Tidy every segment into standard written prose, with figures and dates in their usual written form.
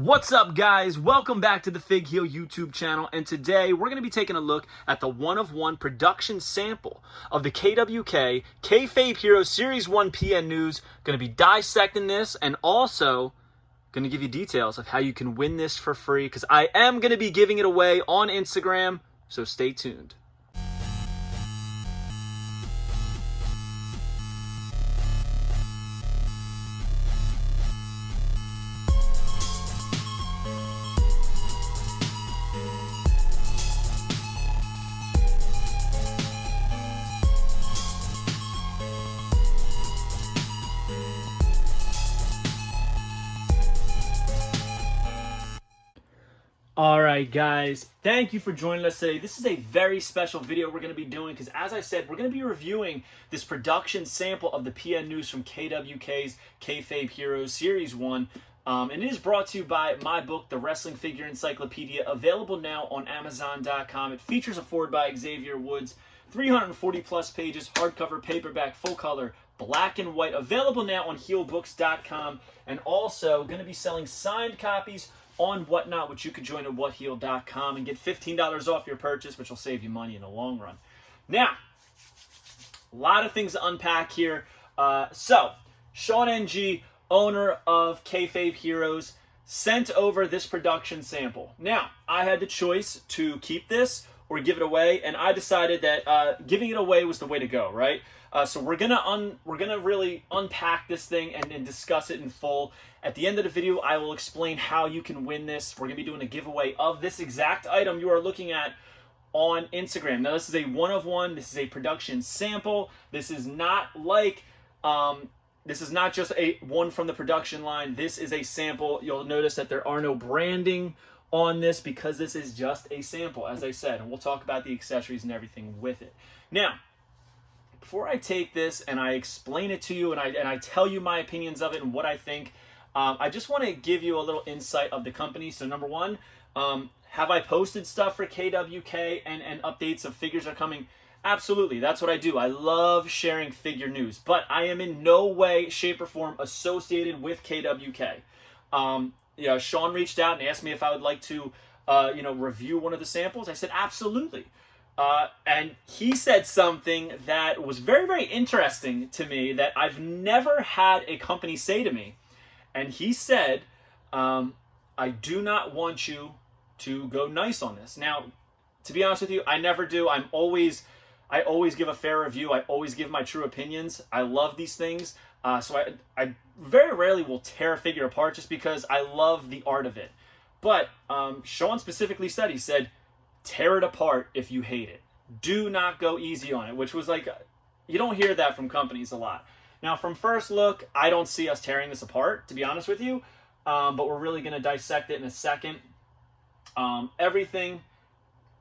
What's up, guys? Welcome back to the Fig Heel YouTube channel, and today we're going to be taking a look at the one-of-one production sample of the KWK Kayfabe Hero Series 1 PN News. Going to be dissecting this and also going to give you details of how you can win this for free, because I am going to be giving it away on Instagram, so stay tuned. Alright guys, thank you for joining us today. This is a very special video we're going to be doing because, as I said, we're going to be reviewing this production sample of the PN News from KWK's Kayfabe Heroes Series 1. And it is brought to you by my book, The Wrestling Figure Encyclopedia, available now on Amazon.com. It features a foreword by Xavier Woods, 340 plus pages, hardcover, paperback, full color, black and white, available now on heelbooks.com, and also going to be selling signed copies on Whatnot, which you could join at whatheel.com and get $15 off your purchase, which will save you money in the long run. Now, a lot of things to unpack here. So, Sean NG, owner of Kayfabe Heroes, sent over this production sample. Now, I had the choice to keep this or give it away, and I decided that giving it away was the way to go, right? So we're gonna really unpack this thing and discuss it in full. At the end of the video, I will explain how you can win this. We're gonna be doing a giveaway of this exact item you are looking at on Instagram. Now, this is a one-of-one. This is a production sample. This is not like this is not just a one from the production line. This is a sample. You'll notice that there are no branding on this because this is just a sample, as I said, and we'll talk about the accessories and everything with it. Now, before I take this and I explain it to you and I tell you my opinions of it and what I think, I just want to give you a little insight of the company. So number one, have I posted stuff for KWK and updates of figures are coming? Absolutely, that's what I do. I love sharing figure news, but I am in no way, shape, or form associated with KWK. Yeah, Sean reached out and asked me if I would like to, review one of the samples. I said absolutely. And he said something that was very, very interesting to me that I've never had a company say to me. And he said, I do not want you to go nice on this. Now, to be honest with you, I never do. I always give a fair review. I always give my true opinions. I love these things. So I very rarely will tear a figure apart just because I love the art of it. But Sean specifically said, he said, tear it apart if you hate it. Do not go easy on it, which was like, you don't hear that from companies a lot. Now, from first look, I don't see us tearing this apart, to be honest with you, but we're really going to dissect it in a second. Everything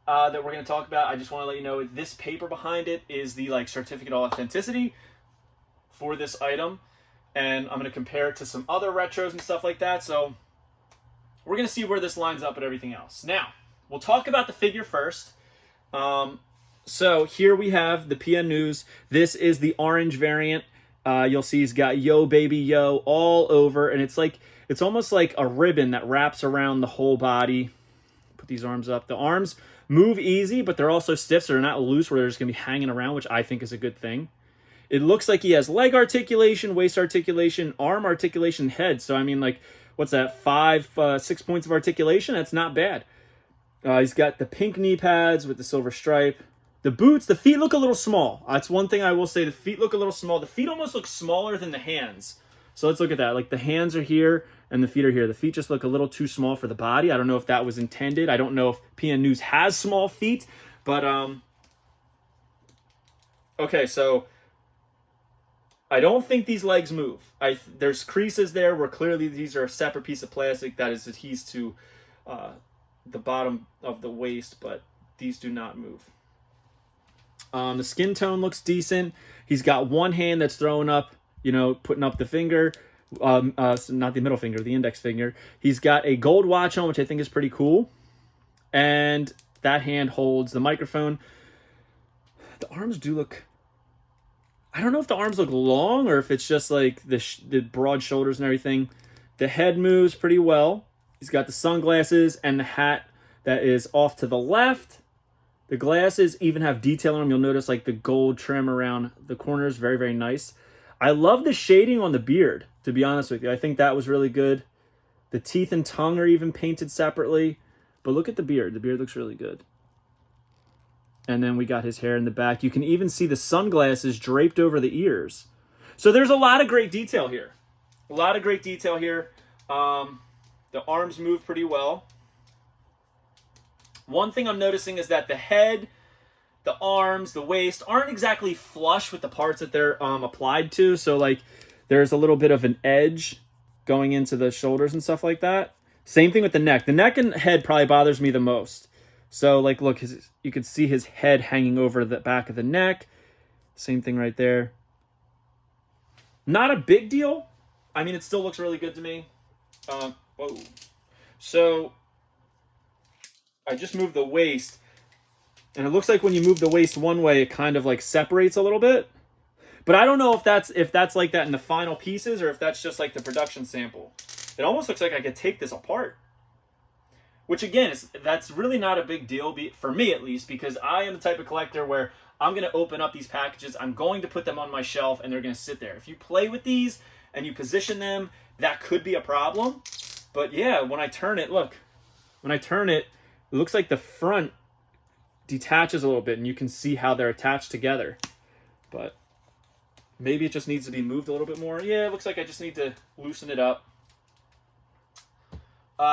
that we're going to talk about, I just want to let you know, this paper behind it is the certificate of authenticity for this item, and I'm going to compare it to some other retros and stuff like that, so we're going to see where this lines up and everything else. Now, we'll talk about the figure first. So here we have the PN News. This is the orange variant. You'll see he's got Yo Baby Yo all over, and it's almost like a ribbon that wraps around the whole body. Put these arms up. The arms move easy, but they're also stiff, so they're not loose where they're just going to be hanging around, which I think is a good thing. It looks like he has leg articulation, waist articulation, arm articulation, head. So, I mean, what's that, 6 points of articulation? That's not bad. He's got the pink knee pads with the silver stripe. The boots, the feet look a little small. That's one thing I will say. The feet look a little small. The feet almost look smaller than the hands. So let's look at that. The hands are here and the feet are here. The feet just look a little too small for the body. I don't know if that was intended. I don't know if PN News has small feet. But, okay, so I don't think these legs move. There's creases there where clearly these are a separate piece of plastic that is adhesed to the bottom of the waist, but these do not move. The skin tone looks decent. He's got one hand that's throwing up, putting up the finger, not the middle finger, the index finger. He's got a gold watch on, which I think is pretty cool. And that hand holds the microphone. The arms do look, I don't know if the arms look long or if it's just the broad shoulders and everything. The head moves pretty well. He's got the sunglasses and the hat that is off to the left. The glasses even have detail on them. You'll notice like the gold trim around the corners. Very, very nice. I love the shading on the beard, to be honest with you. I think that was really good. The teeth and tongue are even painted separately. But look at the beard. The beard looks really good. And then we got his hair in the back. You can even see the sunglasses draped over the ears. So there's a lot of great detail here. A lot of great detail here. The arms move pretty well. One thing I'm noticing is that the head, the arms, the waist aren't exactly flush with the parts that they're applied to. So like there's a little bit of an edge going into the shoulders and stuff like that. Same thing with the neck. The neck and head probably bothers me the most. So like look, you can see his head hanging over the back of the neck. Same thing right there. Not a big deal. I mean, it still looks really good to me. Whoa. So I just moved the waist, and it looks like when you move the waist one way, it kind of like separates a little bit. But I don't know if that's like that in the final pieces or if that's just like the production sample. It almost looks like I could take this apart. Which again, that's really not a big deal, for me at least, because I am the type of collector where I'm going to open up these packages, I'm going to put them on my shelf, and they're going to sit there. If you play with these and you position them, that could be a problem. But yeah, when I turn it, look, when I turn it, it looks like the front detaches a little bit, and you can see how they're attached together. But maybe it just needs to be moved a little bit more. Yeah, it looks like I just need to loosen it up.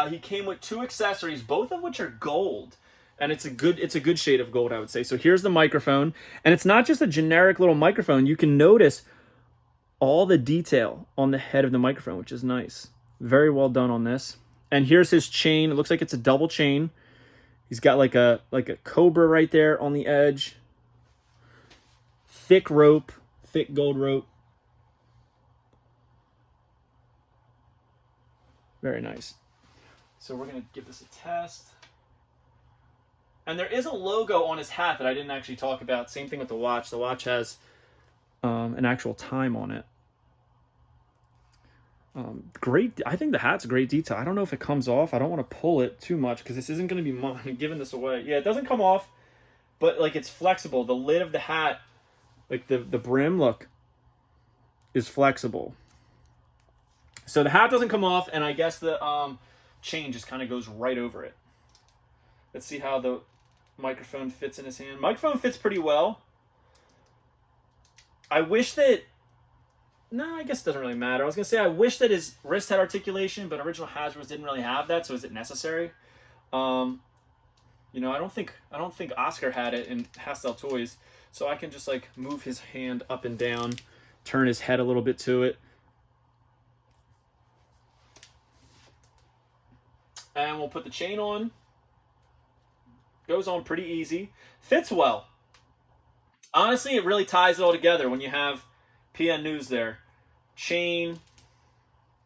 He came with 2 accessories, both of which are gold. And it's a good shade of gold, I would say. So here's the microphone. And it's not just a generic little microphone. You can notice all the detail on the head of the microphone, which is nice. Very well done on this. And here's his chain. It looks like it's a double chain. He's got like a cobra right there on the edge. Thick rope, thick gold rope. Very nice. So we're going to give this a test. And there is a logo on his hat that I didn't actually talk about. Same thing with the watch. The watch has an actual time on it. Great. I think the hat's great detail. I don't know if it comes off. I don't want to pull it too much because this isn't going to be mine giving this away. Yeah, it doesn't come off, but like it's flexible. The lid of the hat, like the brim, look, is flexible. So the hat doesn't come off, and I guess the chain just kind of goes right over it. Let's see how the microphone fits in his hand. Microphone fits pretty well. I wish that... No, I guess it doesn't really matter. I was going to say I wish that his wrist had articulation, but original Hasbro's didn't really have that, so is it necessary? You know, I don't think Oscar had it in Hastel Toys, so I can just like move his hand up and down, turn his head a little bit to it. And we'll put the chain on. Goes on pretty easy. Fits well. Honestly, it really ties it all together when you have PN News there. Chain.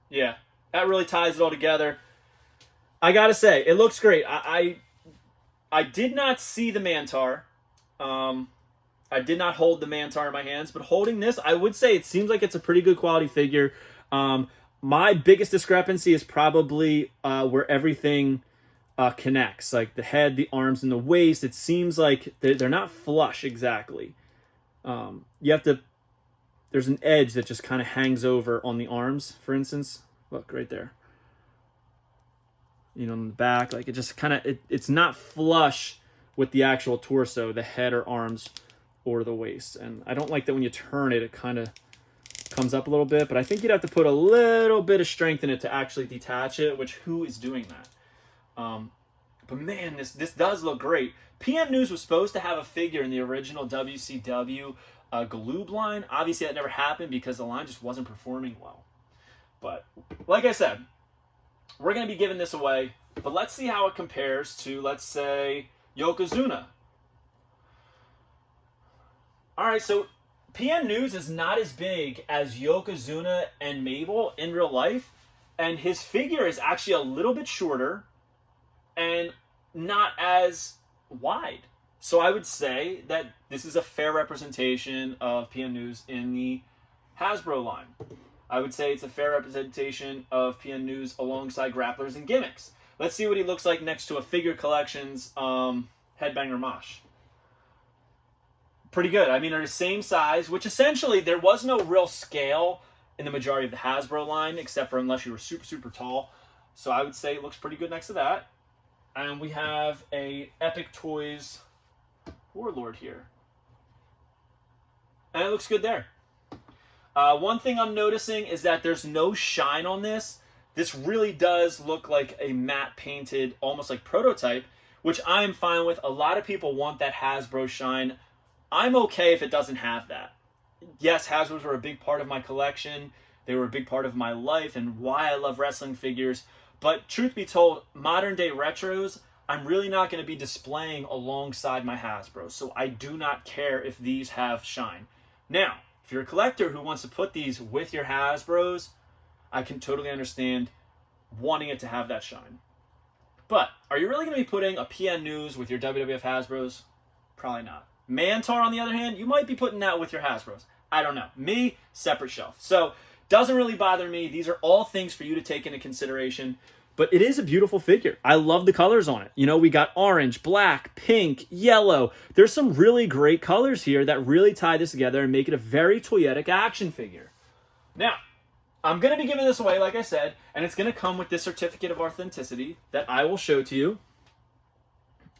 Yeah, that really ties it all together. I gotta say, it looks great. I did not see the Mantar. I did not hold the Mantar in my hands, but holding this, I would say it seems like it's a pretty good quality figure. My biggest discrepancy is probably where everything connects, like the head, the arms, and the waist. It seems like they're not flush exactly. You have to... There's an edge that just kind of hangs over on the arms, for instance. Look, right there. You know, on the back, like it just kind of... It's not flush with the actual torso, the head or arms or the waist. And I don't like that when you turn it, it kind of comes up a little bit. But I think you'd have to put a little bit of strength in it to actually detach it, which who is doing that? But man, this does look great. PM News was supposed to have a figure in the original WCW Galoob line. Obviously, that never happened because the line just wasn't performing well. But like I said, we're going to be giving this away. But let's see how it compares to, let's say, Yokozuna. All right, so PM News is not as big as Yokozuna and Mabel in real life. And his figure is actually a little bit shorter and not as wide. So I would say that this is a fair representation of PM News in the Hasbro line. I would say it's a fair representation of PM News alongside Grapplers and Gimmicks. Let's see what he looks like next to a Figure Collections Headbanger Mosh. Pretty good. I mean, they're the same size, which essentially there was no real scale in the majority of the Hasbro line, except for unless you were super, super tall. So I would say it looks pretty good next to that. And we have a Epic Toys Warlord here. And it looks good there. One thing I'm noticing is that there's no shine on this. This really does look like a matte painted, almost like prototype, which I'm fine with. A lot of people want that Hasbro shine. I'm okay if it doesn't have that. Yes, Hasbros were a big part of my collection. They were a big part of my life and why I love wrestling figures. But truth be told, modern day retros, I'm really not going to be displaying alongside my Hasbros. So I do not care if these have shine. Now, if you're a collector who wants to put these with your Hasbros, I can totally understand wanting it to have that shine. But are you really going to be putting a PN News with your WWF Hasbros? Probably not. Mantar, on the other hand, you might be putting that with your Hasbros. I don't know. Me, separate shelf. So, doesn't really bother me. These are all things for you to take into consideration. But it is a beautiful figure. I love the colors on it. You know, we got orange, black, pink, yellow. There's some really great colors here that really tie this together and make it a very toyetic action figure. Now, I'm going to be giving this away, like I said, and it's going to come with this certificate of authenticity that I will show to you.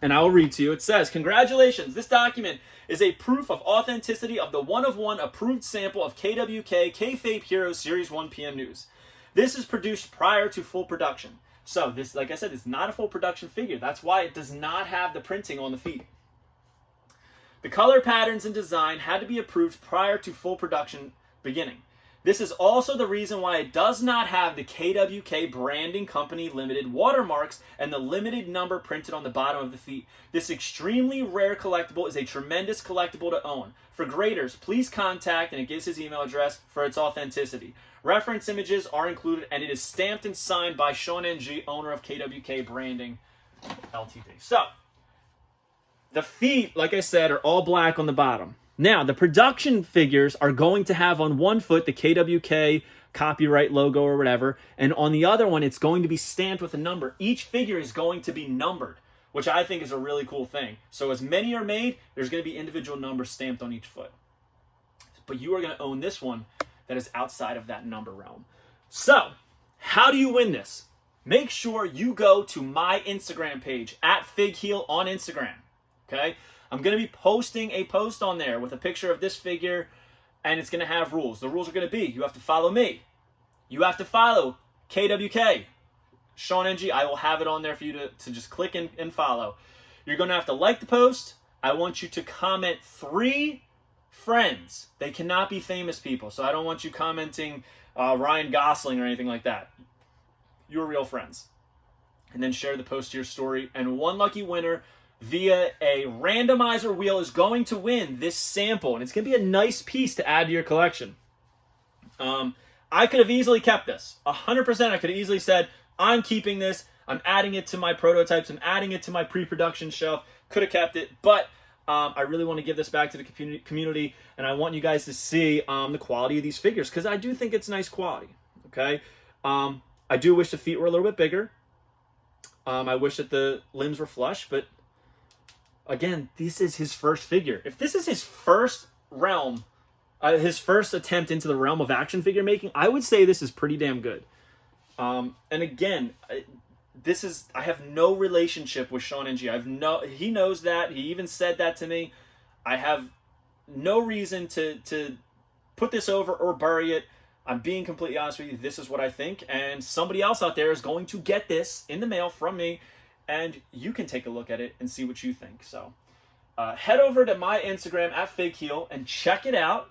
And I will read to you. It says, "Congratulations, this document is a proof of authenticity of the one-of-one approved sample of KWK Kayfabe Heroes Series 1 PN News. This is produced prior to full production." So this, like I said, is not a full production figure. That's why it does not have the printing on the feet. "The color patterns and design had to be approved prior to full production beginning. This is also the reason why it does not have the KWK Branding Company Limited watermarks and the limited number printed on the bottom of the feet. This extremely rare collectible is a tremendous collectible to own. For graders, please contact," and it gives his email address, "for its authenticity. Reference images are included, and it is stamped and signed by Sean NG, owner of KWK Branding Ltd." So, the feet, like I said, are all black on the bottom. Now, the production figures are going to have on one foot the KWK copyright logo or whatever, and on the other one, it's going to be stamped with a number. Each figure is going to be numbered, which I think is a really cool thing. So as many are made, there's going to be individual numbers stamped on each foot. But you are going to own this one that is outside of that number realm. So, how do you win this? Make sure you go to my Instagram page, @FigHeal on Instagram, okay? I'm going to be posting a post on there with a picture of this figure, and it's going to have rules. The rules are going to be, you have to follow me. You have to follow KWK, Sean NG. I will have it on there for you to just click and follow. You're going to have to like the post. I want you to comment 3 friends. They cannot be famous people, so I don't want you commenting Ryan Gosling or anything like that. Your real friends. And then share the post to your story, and one lucky winner via a randomizer wheel is going to win this sample, and it's going to be a nice piece to add to your collection. I could have easily kept this. 100% I could have easily said, I'm keeping this, I'm adding it to my prototypes, I'm adding it to my pre-production shelf. Could have kept it, but I really want to give this back to the community, and I want you guys to see the quality of these figures, because I do think it's nice quality, okay? I do wish the feet were a little bit bigger. I wish that the limbs were flush, but again, this is his first figure. If this is his first realm, his first attempt into the realm of action figure making, I would say this is pretty damn good. And again, I have no relationship with Sean NG. He knows that. He even said that to me. I have no reason to put this over or bury it. I'm being completely honest with you. This is what I think. And somebody else out there is going to get this in the mail from me, and you can take a look at it and see what you think. So head over to my Instagram @FigHeal and check it out.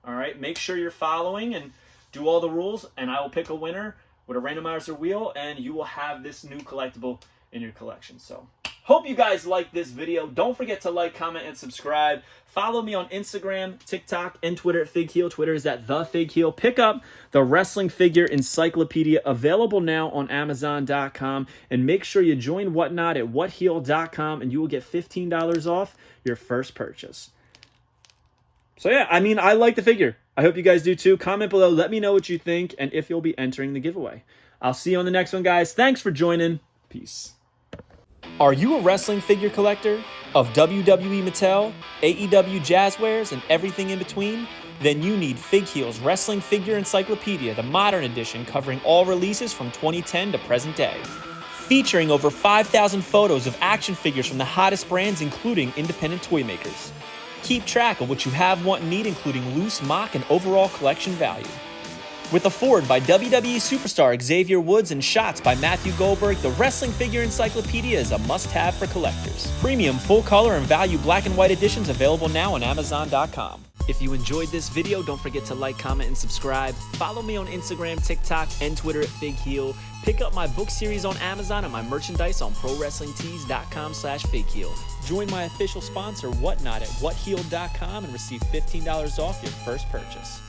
All right, make sure you're following and do all the rules, and I will pick a winner with a randomizer wheel, and you will have this new collectible in your collection. So hope you guys liked this video. Don't forget to like, comment, and subscribe. Follow me on Instagram, TikTok, and Twitter @FigHeal. Twitter is @TheFigHeal. Pick up the Wrestling Figure Encyclopedia, available now on Amazon.com. And make sure you join Whatnot at WhatHeal.com, and you will get $15 off your first purchase. So yeah, I mean, I like the figure. I hope you guys do too. Comment below. Let me know what you think and if you'll be entering the giveaway. I'll see you on the next one, guys. Thanks for joining. Peace. Are you a wrestling figure collector of WWE Mattel, AEW Jazzwares, and everything in between? Then you need Fig Heel's Wrestling Figure Encyclopedia, the modern edition covering all releases from 2010 to present day. Featuring over 5,000 photos of action figures from the hottest brands, including independent toy makers. Keep track of what you have, want, and need, including loose, mock, and overall collection value. With a foreword by WWE superstar Xavier Woods and shots by Matthew Goldberg, the Wrestling Figure Encyclopedia is a must-have for collectors. Premium, full-color, and value black and white editions available now on Amazon.com. If you enjoyed this video, don't forget to like, comment, and subscribe. Follow me on Instagram, TikTok, and Twitter at FigHeel. Pick up my book series on Amazon and my merchandise on ProWrestlingTees.com/FigHeel. Join my official sponsor, Whatnot, at WhatHeal.com and receive $15 off your first purchase.